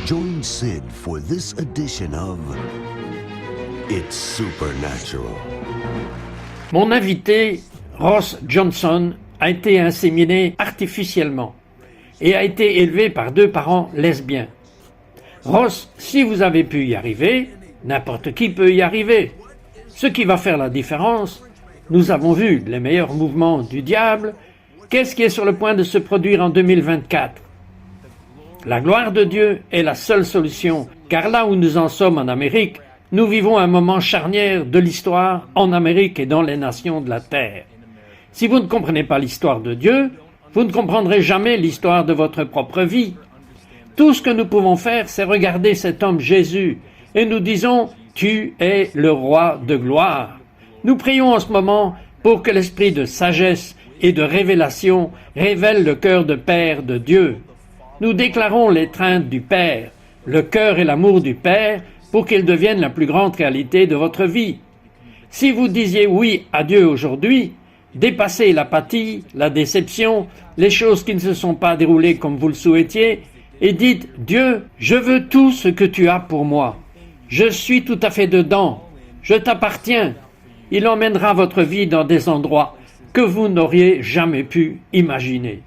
Join Sid for this edition of It's Supernatural. Mon invité, Ross Johnson, a été inséminé artificiellement et a été élevé par 2 parents lesbiens. Ross, si vous avez pu y arriver, n'importe qui peut y arriver. Ce qui va faire la différence, nous avons vu les meilleurs mouvements du diable. Qu'est-ce qui est sur le point de se produire en 2024? La gloire de Dieu est la seule solution, car là où nous en sommes en Amérique, nous vivons un moment charnière de l'histoire en Amérique et dans les nations de la terre. Si vous ne comprenez pas l'histoire de Dieu, vous ne comprendrez jamais l'histoire de votre propre vie. Tout ce que nous pouvons faire, c'est regarder cet homme Jésus, et nous disons « Tu es le roi de gloire ». Nous prions en ce moment pour que l'esprit de sagesse et de révélation révèle le cœur de Père de Dieu. Nous déclarons l'étreinte du Père, le cœur et l'amour du Père, pour qu'ils deviennent la plus grande réalité de votre vie. Si vous disiez oui à Dieu aujourd'hui, dépassez l'apathie, la déception, les choses qui ne se sont pas déroulées comme vous le souhaitiez, et dites « Dieu, je veux tout ce que tu as pour moi. Je suis tout à fait dedans. Je t'appartiens. » Il emmènera votre vie dans des endroits que vous n'auriez jamais pu imaginer.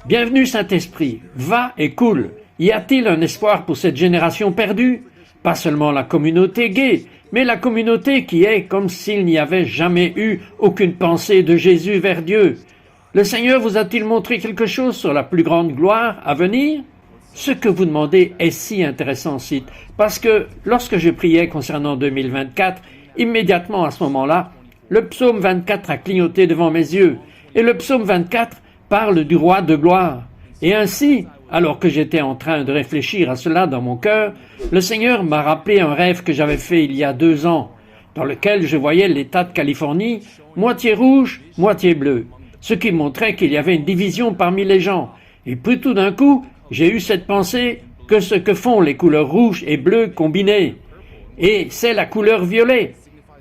Bienvenue Saint-Esprit, va et coule. Y a-t-il un espoir pour cette génération perdue? Pas seulement la communauté gay, mais la communauté qui est comme s'il n'y avait jamais eu aucune pensée de Jésus vers Dieu. Le Seigneur vous a-t-il montré quelque chose sur la plus grande gloire à venir? Ce que vous demandez est si intéressant, Sid, parce que lorsque je priais concernant 2024, immédiatement à ce moment-là, le psaume 24 a clignoté devant mes yeux, et le psaume 24 parle du roi de gloire. Et ainsi, alors que j'étais en train de réfléchir à cela dans mon cœur, le Seigneur m'a rappelé un rêve que j'avais fait il y a 2 ans, dans lequel je voyais l'État de Californie, moitié rouge, moitié bleu, ce qui montrait qu'il y avait une division parmi les gens. Et puis tout d'un coup, j'ai eu cette pensée que ce que font les couleurs rouge et bleu combinées, et c'est la couleur violet.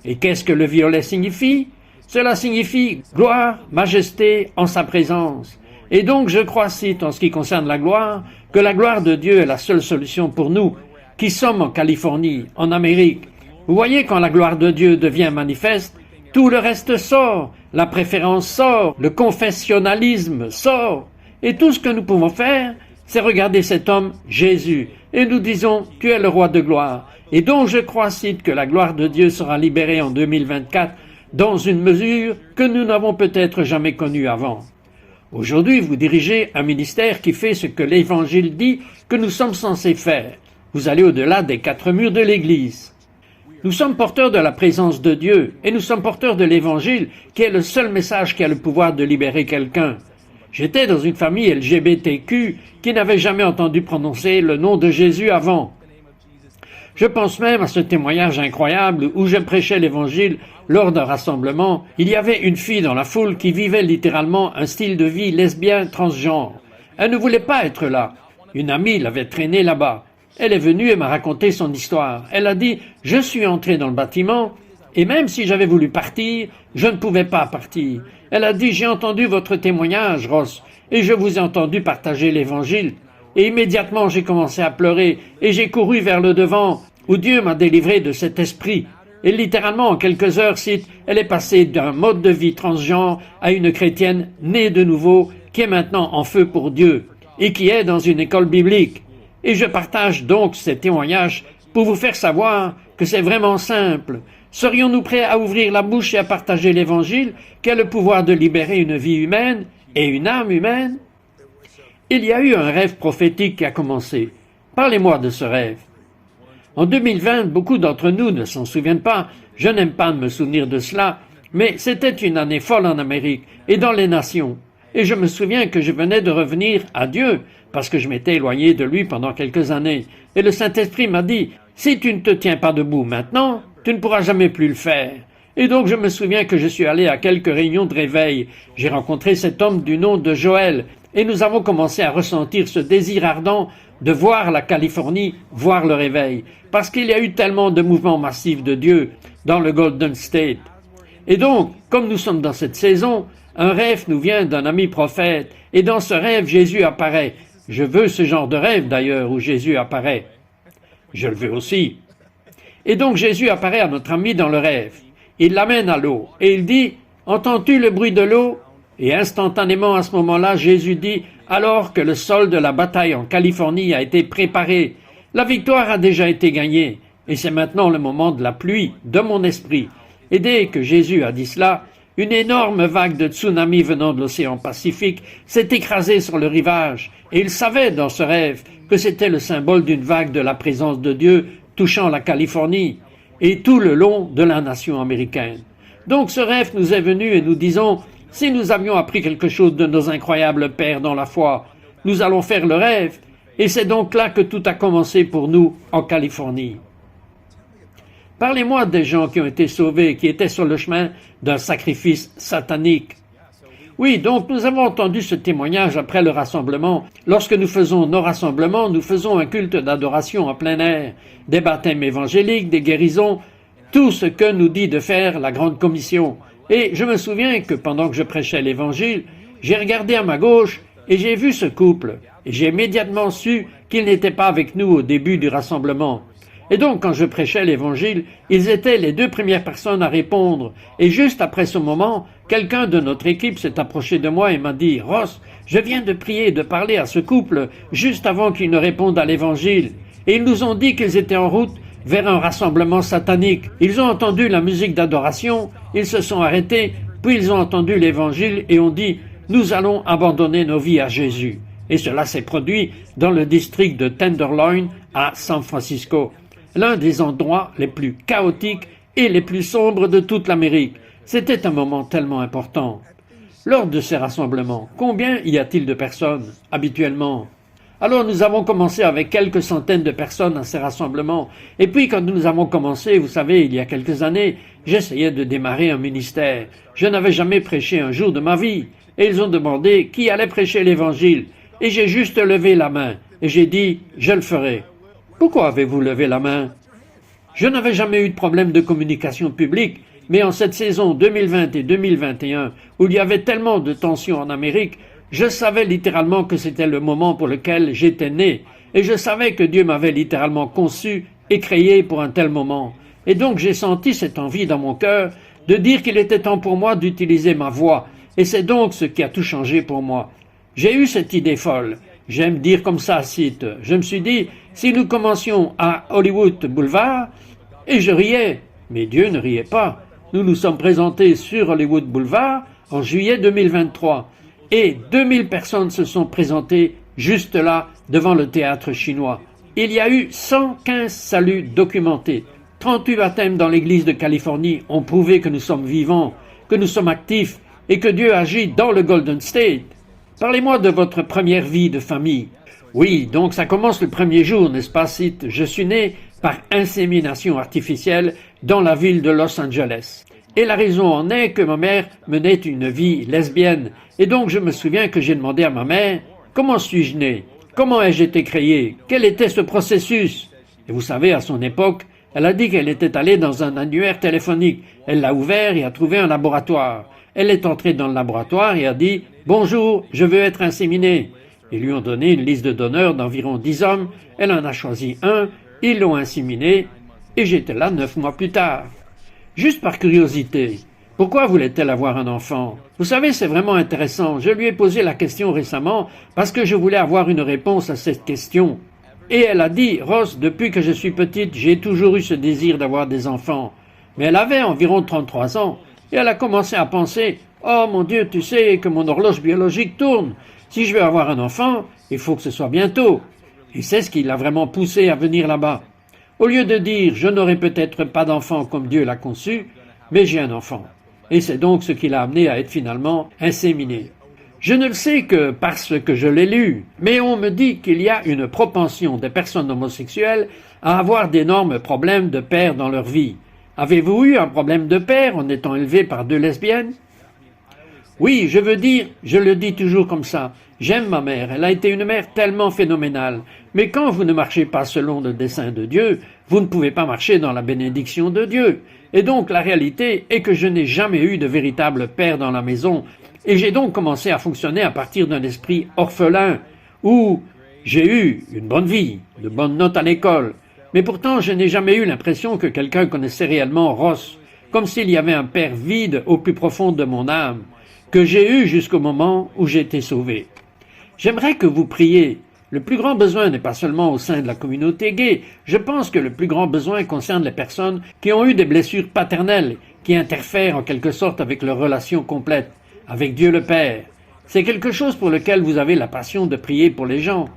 Et qu'est-ce que le violet signifie? Cela signifie gloire, majesté en sa présence. Et donc je crois, Cite, en ce qui concerne la gloire, que la gloire de Dieu est la seule solution pour nous, qui sommes en Californie, en Amérique. Vous voyez, quand la gloire de Dieu devient manifeste, tout le reste sort, la préférence sort, le confessionnalisme sort. Et tout ce que nous pouvons faire, c'est regarder cet homme, Jésus, et nous disons, tu es le roi de gloire. Et donc je crois, Cite, que la gloire de Dieu sera libérée en 2024 dans une mesure que nous n'avons peut-être jamais connue avant. Aujourd'hui, vous dirigez un ministère qui fait ce que l'Évangile dit que nous sommes censés faire. Vous allez au-delà des 4 murs de l'Église. Nous sommes porteurs de la présence de Dieu et nous sommes porteurs de l'Évangile qui est le seul message qui a le pouvoir de libérer quelqu'un. J'étais dans une famille LGBTQ qui n'avait jamais entendu prononcer le nom de Jésus avant. Je pense même à ce témoignage incroyable où je prêchais l'Évangile lors d'un rassemblement. Il y avait une fille dans la foule qui vivait littéralement un style de vie lesbien transgenre. Elle ne voulait pas être là. Une amie l'avait traînée là-bas. Elle est venue et m'a raconté son histoire. Elle a dit « Je suis entrée dans le bâtiment et même si j'avais voulu partir, je ne pouvais pas partir. » Elle a dit « J'ai entendu votre témoignage, Ross, et je vous ai entendu partager l'Évangile. » Et immédiatement, j'ai commencé à pleurer et j'ai couru vers le devant où Dieu m'a délivré de cet esprit. Et littéralement, en quelques heures, Cite, elle est passée d'un mode de vie transgenre à une chrétienne née de nouveau qui est maintenant en feu pour Dieu et qui est dans une école biblique. Et je partage donc ces témoignages pour vous faire savoir que c'est vraiment simple. Serions-nous prêts à ouvrir la bouche et à partager l'Évangile qui a le pouvoir de libérer une vie humaine et une âme humaine? Il y a eu un rêve prophétique qui a commencé. Parlez-moi de ce rêve. En 2020, beaucoup d'entre nous ne s'en souviennent pas. Je n'aime pas me souvenir de cela, mais c'était une année folle en Amérique et dans les nations. Et je me souviens que je venais de revenir à Dieu, parce que je m'étais éloigné de lui pendant quelques années. Et le Saint-Esprit m'a dit, si tu ne te tiens pas debout maintenant, tu ne pourras jamais plus le faire. Et donc je me souviens que je suis allé à quelques réunions de réveil. J'ai rencontré cet homme du nom de Joël, et nous avons commencé à ressentir ce désir ardent de voir la Californie, voir le réveil, parce qu'il y a eu tellement de mouvements massifs de Dieu dans le Golden State. Et donc, comme nous sommes dans cette saison, un rêve nous vient d'un ami prophète, et dans ce rêve, Jésus apparaît Je veux ce genre de rêve d'ailleurs où Jésus apparaît. Je le veux aussi. Et donc Jésus apparaît à notre ami dans le rêve. Il l'amène à l'eau et il dit « Entends-tu le bruit de l'eau ?» Et instantanément à ce moment-là, Jésus dit « Alors que le sol de la bataille en Californie a été préparé, la victoire a déjà été gagnée, et c'est maintenant le moment de la pluie, de mon esprit. » Et dès que Jésus a dit cela, une énorme vague de tsunami venant de l'océan Pacifique s'est écrasée sur le rivage, et il savait dans ce rêve que c'était le symbole d'une vague de la présence de Dieu touchant la Californie et tout le long de la nation américaine. Donc ce rêve nous est venu et nous disons, si nous avions appris quelque chose de nos incroyables pères dans la foi, nous allons faire le rêve, et c'est donc là que tout a commencé pour nous en Californie. Parlez-moi des gens qui ont été sauvés, qui étaient sur le chemin d'un sacrifice satanique. Oui, donc nous avons entendu ce témoignage après le rassemblement. Lorsque nous faisons nos rassemblements, nous faisons un culte d'adoration en plein air, des baptêmes évangéliques, des guérisons, tout ce que nous dit de faire la Grande Commission. Et je me souviens que pendant que je prêchais l'Évangile, j'ai regardé à ma gauche et j'ai vu ce couple. Et j'ai immédiatement su qu'ils n'étaient pas avec nous au début du rassemblement. Et donc, quand je prêchais l'Évangile, ils étaient les deux premières personnes à répondre. Et juste après ce moment, quelqu'un de notre équipe s'est approché de moi et m'a dit « Ross, je viens de prier et de parler à ce couple juste avant qu'ils ne répondent à l'Évangile. Et ils nous ont dit qu'ils étaient en route vers un rassemblement satanique. Ils ont entendu la musique d'adoration, ils se sont arrêtés, puis ils ont entendu l'Évangile et ont dit « Nous allons abandonner nos vies à Jésus. » Et cela s'est produit dans le district de Tenderloin à San Francisco, l'un des endroits les plus chaotiques et les plus sombres de toute l'Amérique. C'était un moment tellement important. Lors de ces rassemblements, combien y a-t-il de personnes, habituellement? Alors nous avons commencé avec quelques centaines de personnes à ces rassemblements. Et puis quand nous avons commencé, vous savez, il y a quelques années, j'essayais de démarrer un ministère. Je n'avais jamais prêché un jour de ma vie. Et ils ont demandé qui allait prêcher l'Évangile. Et j'ai juste levé la main. Et j'ai dit, je le ferai. Pourquoi avez-vous levé la main? Je n'avais jamais eu de problème de communication publique, mais en cette saison 2020 et 2021, où il y avait tellement de tensions en Amérique, je savais littéralement que c'était le moment pour lequel j'étais né, et je savais que Dieu m'avait littéralement conçu et créé pour un tel moment. Et donc j'ai senti cette envie dans mon cœur de dire qu'il était temps pour moi d'utiliser ma voix, et c'est donc ce qui a tout changé pour moi. J'ai eu cette idée folle. J'aime dire comme ça, cite. Je me suis dit, si nous commencions à Hollywood Boulevard, et je riais, mais Dieu ne riait pas. Nous nous sommes présentés sur Hollywood Boulevard en juillet 2023, et 2000 personnes se sont présentées juste là, devant le théâtre chinois. Il y a eu 115 saluts documentés. 38 baptêmes dans l'église de Californie ont prouvé que nous sommes vivants, que nous sommes actifs, et que Dieu agit dans le Golden State. Parlez-moi de votre première vie de famille. Oui, donc ça commence le premier jour, n'est-ce pas, cite. Je suis né par insémination artificielle dans la ville de Los Angeles. Et la raison en est que ma mère menait une vie lesbienne. Et donc je me souviens que j'ai demandé à ma mère, comment suis-je né? Comment ai-je été créé? Quel était ce processus? Et vous savez, à son époque, elle a dit qu'elle était allée dans un annuaire téléphonique. Elle l'a ouvert et a trouvé un laboratoire. Elle est entrée dans le laboratoire et a dit « Bonjour, je veux être inséminée ». Ils lui ont donné une liste de donneurs d'environ 10 hommes. Elle en a choisi un, ils l'ont inséminé et j'étais là 9 mois plus tard. Juste par curiosité, pourquoi voulait-elle avoir un enfant? Vous savez, c'est vraiment intéressant. Je lui ai posé la question récemment parce que je voulais avoir une réponse à cette question. Et elle a dit « Ross, depuis que je suis petite, j'ai toujours eu ce désir d'avoir des enfants. » Mais elle avait environ 33 ans. Et elle a commencé à penser « Oh mon Dieu, tu sais que mon horloge biologique tourne. Si je veux avoir un enfant, il faut que ce soit bientôt. » Et c'est ce qui l'a vraiment poussée à venir là-bas. Au lieu de dire « Je n'aurai peut-être pas d'enfant comme Dieu l'a conçu, mais j'ai un enfant. » Et c'est donc ce qui l'a amenée à être finalement inséminée. Je ne le sais que parce que je l'ai lu, mais on me dit qu'il y a une propension des personnes homosexuelles à avoir d'énormes problèmes de père dans leur vie. Avez-vous eu un problème de père en étant élevé par 2 lesbiennes? Oui, je veux dire, je le dis toujours comme ça, j'aime ma mère, elle a été une mère tellement phénoménale. Mais quand vous ne marchez pas selon le dessein de Dieu, vous ne pouvez pas marcher dans la bénédiction de Dieu. Et donc la réalité est que je n'ai jamais eu de véritable père dans la maison, et j'ai donc commencé à fonctionner à partir d'un esprit orphelin, où J'ai eu une bonne vie, de bonnes notes à l'école, mais pourtant je n'ai jamais eu l'impression que quelqu'un connaissait réellement Ross, comme s'il y avait un père vide au plus profond de mon âme, que j'ai eu jusqu'au moment où j'ai été sauvé. J'aimerais que vous priez. Le plus grand besoin n'est pas seulement au sein de la communauté gay. Je pense que le plus grand besoin concerne les personnes qui ont eu des blessures paternelles, qui interfèrent en quelque sorte avec leur relation complète, avec Dieu le Père. C'est quelque chose pour lequel vous avez la passion de prier pour les gens.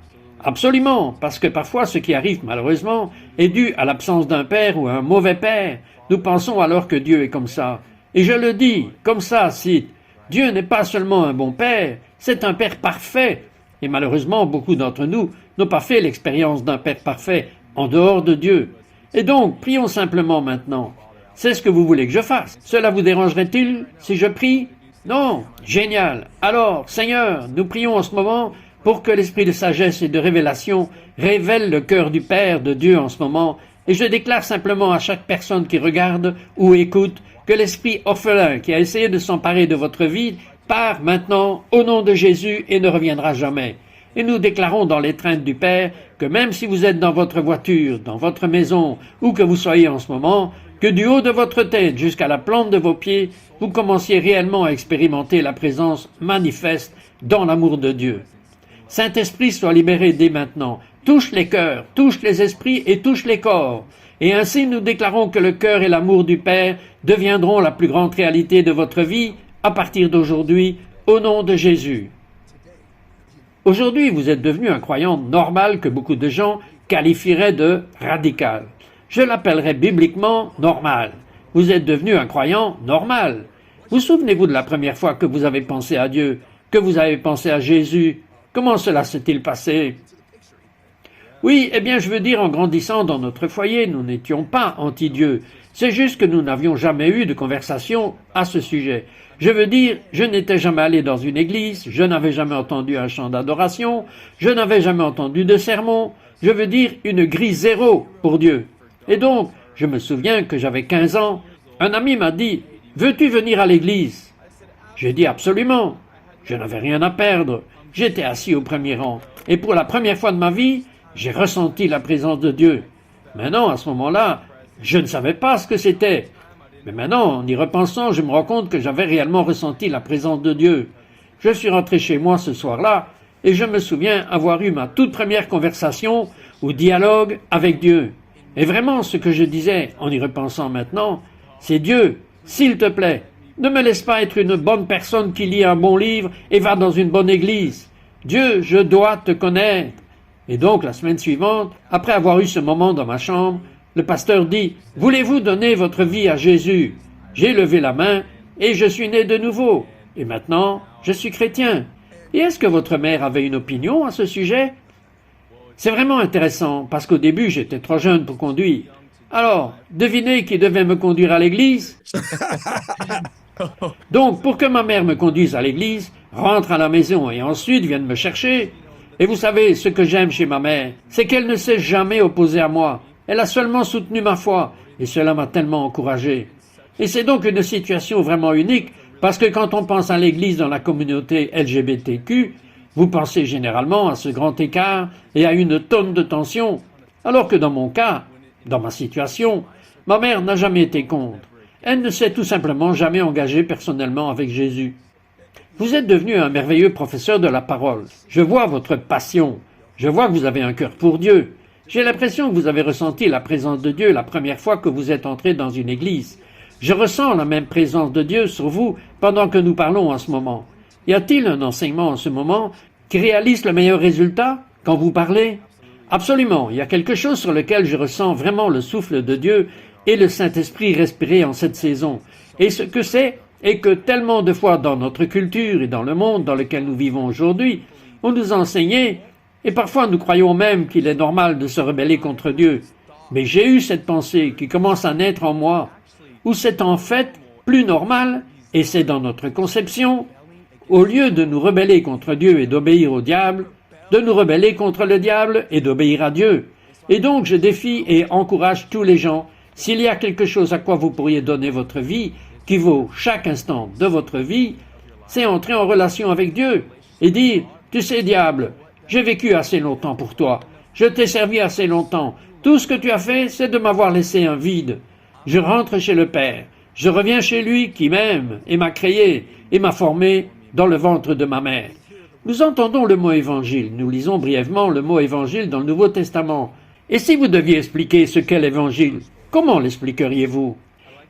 Absolument, parce que parfois ce qui arrive malheureusement est dû à l'absence d'un père ou à un mauvais père. Nous pensons alors que Dieu est comme ça. Et je le dis, comme ça, Sid, Dieu n'est pas seulement un bon père, c'est un père parfait. Et malheureusement, beaucoup d'entre nous n'ont pas fait l'expérience d'un père parfait en dehors de Dieu. Et donc, prions simplement maintenant. C'est ce que vous voulez que je fasse. Cela vous dérangerait-il si je prie? Non? Génial. Alors, Seigneur, nous prions en ce moment pour que l'esprit de sagesse et de révélation révèle le cœur du Père de Dieu en ce moment. Et je déclare simplement à chaque personne qui regarde ou écoute que l'esprit orphelin qui a essayé de s'emparer de votre vie part maintenant au nom de Jésus et ne reviendra jamais. Et nous déclarons dans l'étreinte du Père que même si vous êtes dans votre voiture, dans votre maison, où que vous soyez en ce moment, que du haut de votre tête jusqu'à la plante de vos pieds, vous commenciez réellement à expérimenter la présence manifeste dans l'amour de Dieu. Saint-Esprit soit libéré dès maintenant. Touche les cœurs, touche les esprits et touche les corps. Et ainsi nous déclarons que le cœur et l'amour du Père deviendront la plus grande réalité de votre vie à partir d'aujourd'hui, au nom de Jésus. Aujourd'hui, vous êtes devenu un croyant normal que beaucoup de gens qualifieraient de radical. Je l'appellerais bibliquement normal. Vous êtes devenu un croyant normal. Vous souvenez-vous de la première fois que vous avez pensé à Dieu, que vous avez pensé à Jésus? Comment cela s'est-il passé? Oui, eh bien, je veux dire, en grandissant dans notre foyer, nous n'étions pas anti-Dieu. C'est juste que nous n'avions jamais eu de conversation à ce sujet. Je veux dire, je n'étais jamais allé dans une église, je n'avais jamais entendu un chant d'adoration, je n'avais jamais entendu de sermon. Je veux dire, une grille zéro pour Dieu. Et donc, je me souviens que j'avais 15 ans. Un ami m'a dit, « Veux-tu venir à l'église ?» J'ai dit absolument. Je n'avais rien à perdre. J'étais assis au premier rang. Et pour la première fois de ma vie, j'ai ressenti la présence de Dieu. Maintenant, à ce moment-là, je ne savais pas ce que c'était. Mais maintenant, en y repensant, je me rends compte que j'avais réellement ressenti la présence de Dieu. Je suis rentré chez moi ce soir-là, et je me souviens avoir eu ma toute première conversation ou dialogue avec Dieu. Et vraiment, ce que je disais, en y repensant maintenant, c'est Dieu, s'il te plaît, ne me laisse pas être une bonne personne qui lit un bon livre et va dans une bonne église. Dieu, je dois te connaître. Et donc, la semaine suivante, après avoir eu ce moment dans ma chambre, le pasteur dit « Voulez-vous donner votre vie à Jésus ?» J'ai levé la main et je suis né de nouveau. Et maintenant, je suis chrétien. Et est-ce que votre mère avait une opinion à ce sujet? C'est vraiment intéressant parce qu'au début, j'étais trop jeune pour conduire. Alors, devinez qui devait me conduire à l'église? Donc, pour que ma mère me conduise à l'église, rentre à la maison et ensuite vienne me chercher. Et vous savez, ce que j'aime chez ma mère, c'est qu'elle ne s'est jamais opposée à moi. Elle a seulement soutenu ma foi, et cela m'a tellement encouragé. Et c'est donc une situation vraiment unique, parce que quand on pense à l'Église dans la communauté LGBTQ, vous pensez généralement à ce grand écart et à une tonne de tension, alors que dans mon cas, dans ma situation, ma mère n'a jamais été contre. Elle ne s'est tout simplement jamais engagée personnellement avec Jésus. Vous êtes devenu un merveilleux professeur de la parole. Je vois votre passion. Je vois que vous avez un cœur pour Dieu. J'ai l'impression que vous avez ressenti la présence de Dieu la première fois que vous êtes entré dans une église. Je ressens la même présence de Dieu sur vous pendant que nous parlons en ce moment. Y a-t-il un enseignement en ce moment qui réalise le meilleur résultat quand vous parlez? Absolument, il y a quelque chose sur lequel je ressens vraiment le souffle de Dieu et le Saint-Esprit respirer en cette saison. Et ce que c'est est que tellement de fois dans notre culture et dans le monde dans lequel nous vivons aujourd'hui, on nous a enseigné, et parfois nous croyons même qu'il est normal de se rebeller contre Dieu. Mais j'ai eu cette pensée qui commence à naître en moi, où c'est en fait plus normal, et c'est dans notre conception, au lieu de nous rebeller contre Dieu et d'obéir au diable, de nous rebeller contre le diable et d'obéir à Dieu. Et donc je défie et encourage tous les gens, s'il y a quelque chose à quoi vous pourriez donner votre vie, qui vaut chaque instant de votre vie, c'est entrer en relation avec Dieu et dire « Tu sais, diable, J'ai vécu assez longtemps pour toi. Je t'ai servi assez longtemps. Tout ce que tu as fait, c'est de m'avoir laissé un vide. Je rentre chez le Père. Je reviens chez lui qui m'aime et m'a créé et m'a formé dans le ventre de ma mère. Nous entendons le mot évangile. Nous lisons brièvement le mot évangile dans le Nouveau Testament. Et si vous deviez expliquer ce qu'est l'évangile, comment l'expliqueriez-vous?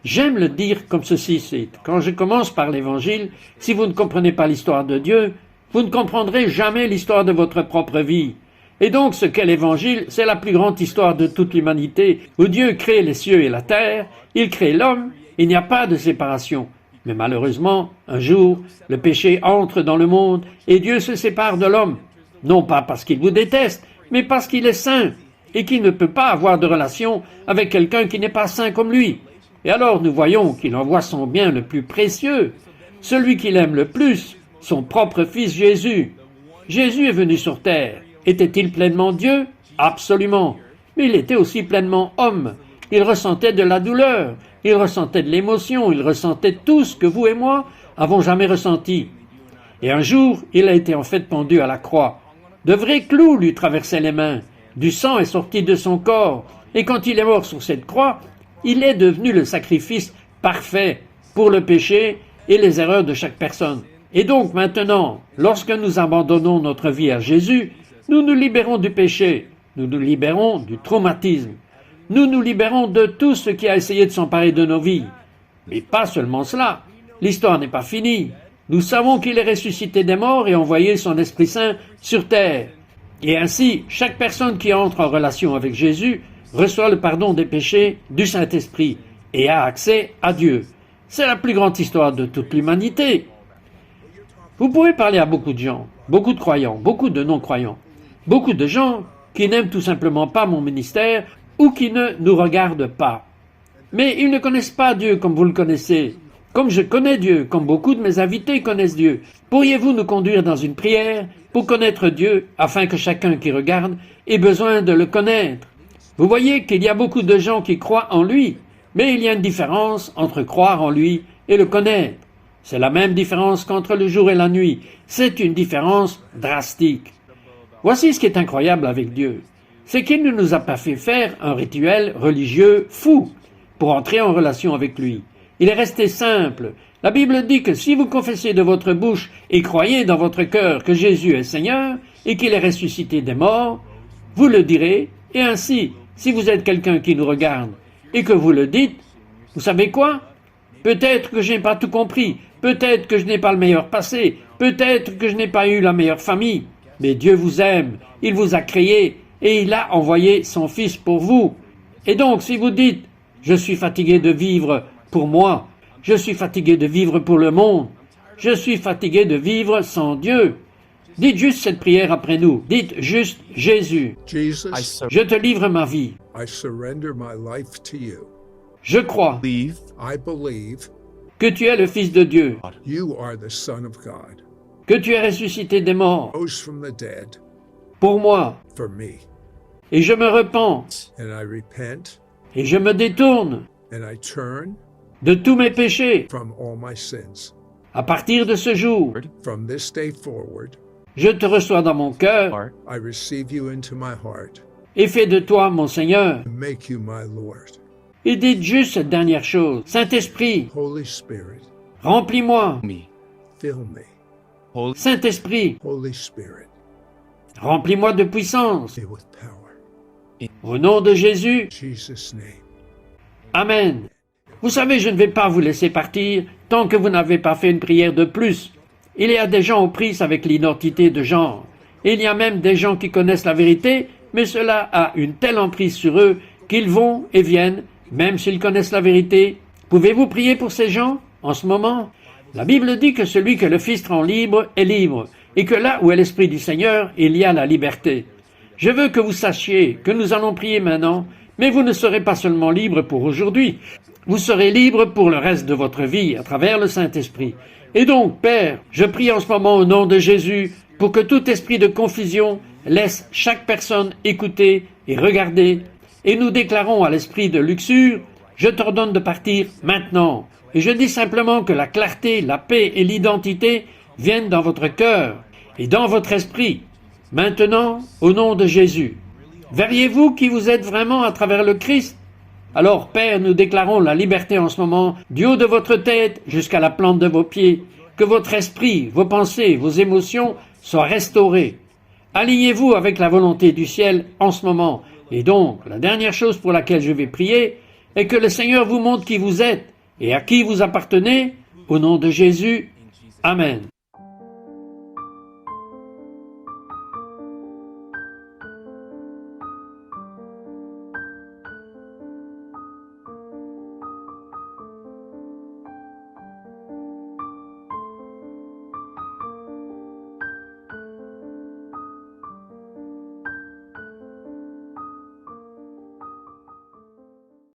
J'aime le dire comme ceci, c'est quand je commence par l'évangile, si vous ne comprenez pas l'histoire de Dieu, vous ne comprendrez jamais l'histoire de votre propre vie. Et donc ce qu'est l'évangile, c'est la plus grande histoire de toute l'humanité, où Dieu crée les cieux et la terre, il crée l'homme, il n'y a pas de séparation. Mais malheureusement, un jour, le péché entre dans le monde et Dieu se sépare de l'homme. Non pas parce qu'il vous déteste, mais parce qu'il est saint et qu'il ne peut pas avoir de relation avec quelqu'un qui n'est pas saint comme lui. Et alors nous voyons qu'il envoie son bien le plus précieux, celui qu'il aime le plus, son propre fils Jésus. Jésus est venu sur terre. Était-il pleinement Dieu? Absolument. Mais il était aussi pleinement homme. Il ressentait de la douleur, il ressentait de l'émotion, il ressentait tout ce que vous et moi avons jamais ressenti. Et un jour, il a été en fait pendu à la croix. De vrais clous lui traversaient les mains. Du sang est sorti de son corps. Et quand il est mort sur cette croix, il est devenu le sacrifice parfait pour le péché et les erreurs de chaque personne. Et donc maintenant, lorsque nous abandonnons notre vie à Jésus, nous nous libérons du péché, nous nous libérons du traumatisme, nous nous libérons de tout ce qui a essayé de s'emparer de nos vies. Mais pas seulement cela, l'histoire n'est pas finie. Nous savons qu'il est ressuscité des morts et envoyé son Esprit Saint sur terre. Et ainsi, chaque personne qui entre en relation avec Jésus reçoit le pardon des péchés du Saint-Esprit et a accès à Dieu. C'est la plus grande histoire de toute l'humanité. Vous pouvez parler à beaucoup de gens, beaucoup de croyants, beaucoup de non-croyants, beaucoup de gens qui n'aiment tout simplement pas mon ministère ou qui ne nous regardent pas. Mais ils ne connaissent pas Dieu comme vous le connaissez, comme je connais Dieu, comme beaucoup de mes invités connaissent Dieu. Pourriez-vous nous conduire dans une prière pour connaître Dieu afin que chacun qui regarde ait besoin de le connaître? Vous voyez qu'il y a beaucoup de gens qui croient en lui, mais il y a une différence entre croire en lui et le connaître. C'est la même différence qu'entre le jour et la nuit. C'est une différence drastique. Voici ce qui est incroyable avec Dieu. C'est qu'il ne nous a pas fait faire un rituel religieux fou pour entrer en relation avec lui. Il est resté simple. La Bible dit que si vous confessez de votre bouche et croyez dans votre cœur que Jésus est Seigneur et qu'il est ressuscité des morts, vous le direz, et ainsi, si vous êtes quelqu'un qui nous regarde et que vous le dites, vous savez quoi? Peut-être que je n'ai pas tout compris, peut-être que je n'ai pas le meilleur passé, peut-être que je n'ai pas eu la meilleure famille, mais Dieu vous aime, il vous a créé et il a envoyé son Fils pour vous. Et donc, si vous dites « Je suis fatigué de vivre pour moi, je suis fatigué de vivre pour le monde, je suis fatigué de vivre sans Dieu », dites juste cette prière après nous. Dites juste « Jésus, Jesus, je te livre ma vie. I surrender my life to you. Je crois I believe que tu es le Fils de Dieu, you are the Son of God, que tu es ressuscité des morts rose from the dead pour moi, for me. et je me repens, And I repent et je me détourne and I turn de tous mes péchés. from all my sins. À partir de ce jour, From this day forward, je te reçois dans mon cœur I receive you into my heart et fais de toi mon Seigneur. and make you my Lord. Et dites juste cette dernière chose. Saint-Esprit, Holy Spirit, remplis-moi. fill me. Saint-Esprit, Holy Spirit, remplis-moi de puissance. be with power. Au nom de Jésus, In Jesus' name. Amen. Vous savez, je ne vais pas vous laisser partir tant que vous n'avez pas fait une prière de plus. Il y a des gens aux prises avec l'identité de genre. Il y a même des gens qui connaissent la vérité, mais cela a une telle emprise sur eux qu'ils vont et viennent, même s'ils connaissent la vérité. Pouvez-vous prier pour ces gens en ce moment? La Bible dit que celui que le Fils rend libre est libre, et que là où est l'Esprit du Seigneur, il y a la liberté. Je veux que vous sachiez que nous allons prier maintenant, mais vous ne serez pas seulement libre pour aujourd'hui, vous serez libre pour le reste de votre vie à travers le Saint-Esprit. Et donc, Père, je prie en ce moment au nom de Jésus pour que tout esprit de confusion laisse chaque personne écouter et regarder, et nous déclarons à l'esprit de luxure, je t'ordonne de partir maintenant. Et je dis simplement que la clarté, la paix et l'identité viennent dans votre cœur et dans votre esprit. Maintenant, au nom de Jésus, verriez-vous qui vous êtes vraiment à travers le Christ? Alors, Père, nous déclarons la liberté en ce moment, du haut de votre tête jusqu'à la plante de vos pieds, que votre esprit, vos pensées, vos émotions soient restaurés. Alignez-vous avec la volonté du ciel en ce moment. Et donc, la dernière chose pour laquelle je vais prier est que le Seigneur vous montre qui vous êtes et à qui vous appartenez, au nom de Jésus. Amen.